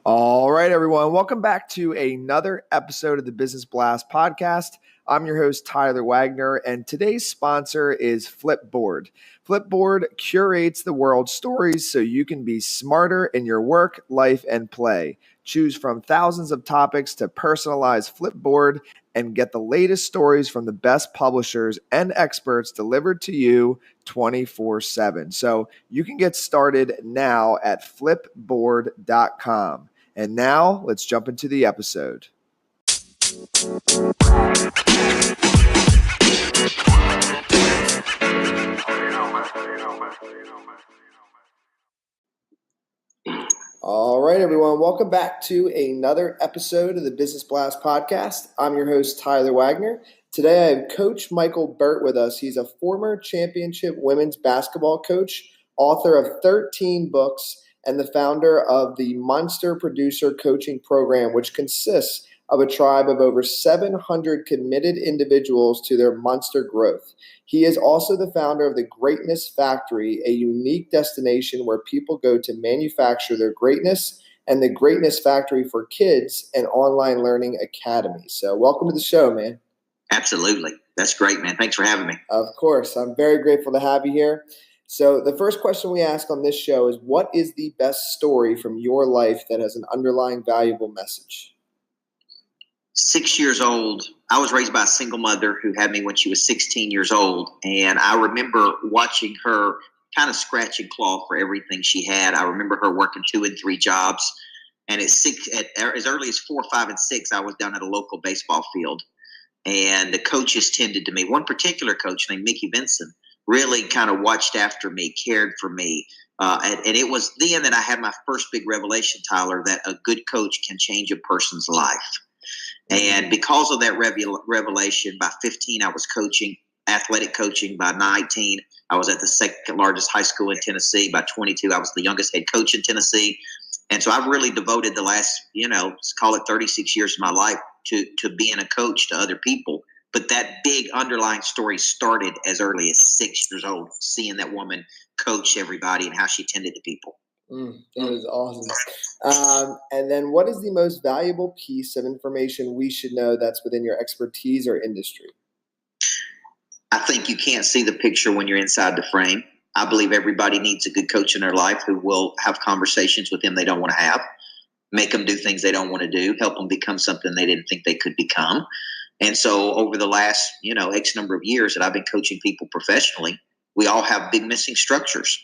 All right, everyone. Welcome back to another episode of the Business Blast podcast. I'm your host, Tyler Wagner, and today's sponsor is Flipboard. Flipboard curates the world's stories so you can be smarter in your work, life, and play. Choose from thousands of topics to personalize Flipboard and get the latest stories from the best publishers and experts delivered to you 24/7. So you can get started now at flipboard.com. And now let's jump into the episode. All right, everyone. Welcome back to another episode of the Business Blast podcast. I'm your host, Tyler Wagner. Today, I have Coach Micheal Burt with us. He's a former championship women's basketball coach, author of 13 books, and the founder of the Monster Producer Coaching Program, which consists of a tribe of over 700 committed individuals to their monster growth. He is also the founder of the Greatness Factory, a unique destination where people go to manufacture their greatness, and the Greatness Factory for Kids, an online learning academy. So welcome to the show, man. Absolutely. That's great, man. Thanks for having me. Of course. I'm very grateful to have you here. So the first question we ask on this show is, what is the best story from your life that has an underlying valuable message? 6 years old. I was raised by a single mother who had me when she was 16 years old. And I remember watching her kind of scratch and claw for everything she had. I remember her working 2 and 3 jobs. And as early as 4, 5, and 6, I was down at a local baseball field. And the coaches tended to me. One particular coach named Mickey Benson really kind of watched after me, cared for me. And it was then that I had my first big revelation, Tyler, that a good coach can change a person's life. And because of that revelation, by 15, I was coaching, athletic coaching. By 19, I was at the second largest high school in Tennessee. By 22, I was the youngest head coach in Tennessee. And so I've really devoted the last, let's call it 36 years of my life to being a coach to other people. But that big underlying story started as early as 6 years old, seeing that woman coach everybody and how she tended to people. That is awesome. And then what is the most valuable piece of information we should know that's within your expertise or industry? I think you can't see the picture when you're inside the frame. I believe everybody needs a good coach in their life who will have conversations with them they don't want to have, make them do things they don't want to do, help them become something they didn't think they could become. And so over the last, X number of years that I've been coaching people professionally, we all have big missing structures.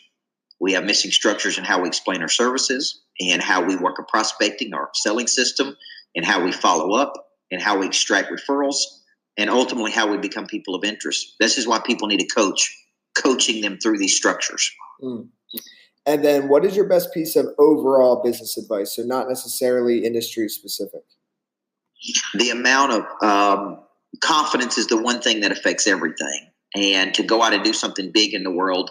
We have missing structures in how we explain our services and how we work at prospecting, our selling system, and how we follow up and how we extract referrals, and ultimately how we become people of interest. This is why people need a coach, coaching them through these structures. And then what is your best piece of overall business advice? So not necessarily industry specific. The amount of confidence is the one thing that affects everything. And to go out and do something big in the world,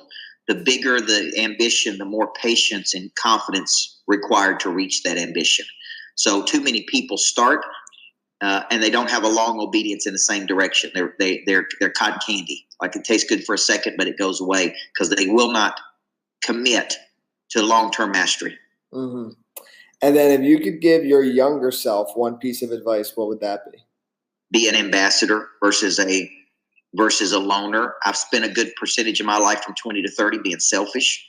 the bigger the ambition, the more patience and confidence required to reach that ambition. So too many people start and they don't have a long obedience in the same direction. They're cotton candy. Like it tastes good for a second, but it goes away because they will not commit to long-term mastery. Mm-hmm. And then if you could give your younger self one piece of advice, what would that be? Be an ambassador versus a loner. I've spent a good percentage of my life from 20 to 30 being selfish,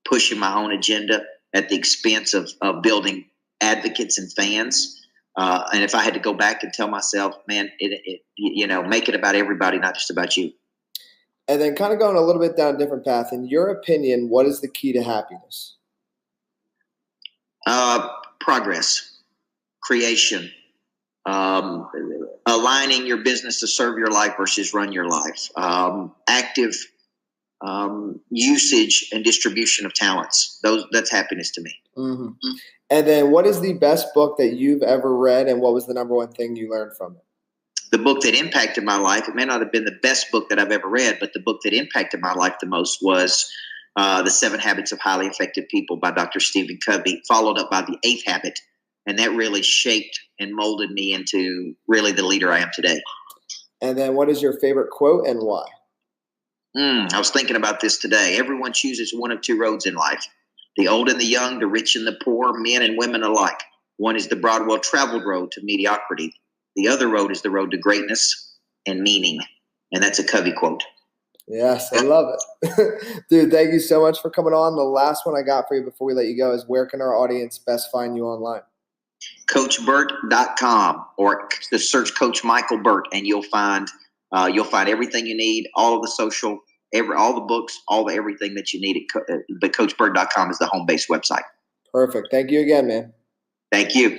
pushing my own agenda at the expense of building advocates and fans. And if I had to go back and tell myself, man, make it about everybody, not just about you. And then kind of going a little bit down a different path. In your opinion, what is the key to happiness? Progress, creation, aligning your business to serve your life versus run your life, active usage and distribution of talents. That's happiness to me. Mm-hmm. And then what is the best book that you've ever read, and what was the number one thing you learned from it? The book that impacted my life, it may not have been the best book that I've ever read, but the book that impacted my life the most was The 7 Habits of Highly Effective People by Dr. Stephen Covey, followed up by The 8th Habit. And that really shaped and molded me into really the leader I am today. And then what is your favorite quote and why? I was thinking about this today. Everyone chooses one of 2 roads in life, the old and the young, the rich and the poor, men and women alike. One is the broad, well-traveled road to mediocrity. The other road is the road to greatness and meaning. And that's a Covey quote. Yes, I love it. Dude, thank you so much for coming on. The last one I got for you before we let you go is, where can our audience best find you online? CoachBurt.com, or just search Coach Micheal Burt, and you'll find everything you need, all of the social, all the books, everything that you need. But CoachBurt.com is the home base website. Perfect. Thank you again, man. Thank you.